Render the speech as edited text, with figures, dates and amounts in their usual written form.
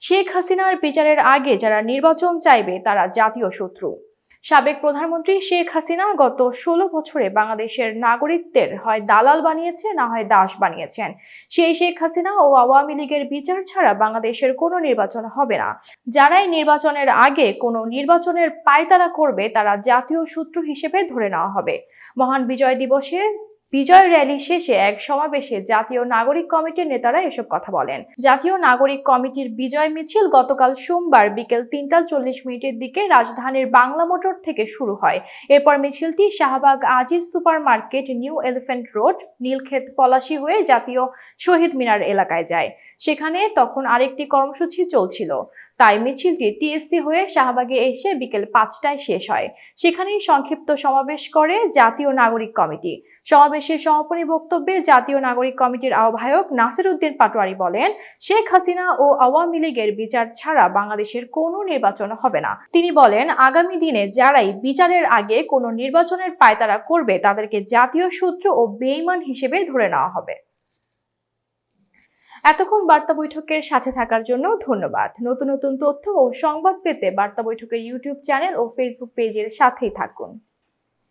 শেখ হাসিনার বিচারের আগে যারা নির্বাচন চাইবে তারা জাতীয় শত্রু। সাবেক প্রধানমন্ত্রী শেখ হাসিনা গত ১৬ বছরে বাংলাদেশের নাগরিকদের হয় দালাল বানিয়েছে, না হয় দাস বানিয়েছেন। সেই শেখ হাসিনা ও আওয়ামী লীগের বিচার ছাড়া বাংলাদেশের কোনো নির্বাচন হবে না। যারাই নির্বাচনের আগে কোনো নির্বাচনের পায়তারা করবে তারা জাতীয় শত্রু হিসেবে ধরে নেওয়া হবে। মহান বিজয় দিবসে বিজয় র্যালি শেষে এক সমাবেশে জাতীয় নাগরিক কমিটির নেতারা এসব কথা বলেন। জাতীয় নাগরিক কমিটির বিজয় মিছিল গতকাল সোমবার বিকেল ৩টা ৪০ মিনিটের দিকে রাজধানীর বাংলা মোটর থেকে শুরু হয়। এরপর মিছিলটি Shahbag Aziz super market, new elephant road, Nilkhet, Palashi হয়ে জাতীয় শহীদ মিনার এলাকায় যায়। সেখানে তখন আরেকটি কর্মসূচি চলছিল, তাই মিছিলটি টিএসসি হয়ে শাহবাগে এসে বিকেল ৫টায় শেষ হয়। সেখানেই সংক্ষিপ্ত সমাবেশ করে জাতীয় নাগরিক কমিটি। সমাবেশের সমাপনী বক্তব্যে জাতীয় নাগরিক কমিটির আহ্বায়ক নাসির উদ্দিন পাটোয়ারি বলেন, শেখ হাসিনা ও আওয়ামী লীগের বিচার ছাড়া বাংলাদেশের কোনো নির্বাচন হবে না। তিনি বলেন, আগামী দিনে যারাই বিচারের আগে কোনো নির্বাচনের পায়তারা করবে তাদেরকে জাতীয় শত্রু ও বেঈমান হিসেবে ধরে নেওয়া হবে। এতক্ষণ বার্তা বৈঠকের সাথে থাকার জন্য ধন্যবাদ। নতুন নতুন তথ্য ও সংবাদ পেতে বার্তা বৈঠকের ইউটিউব চ্যানেল ও ফেসবুক পেজের সাথেই থাকুন।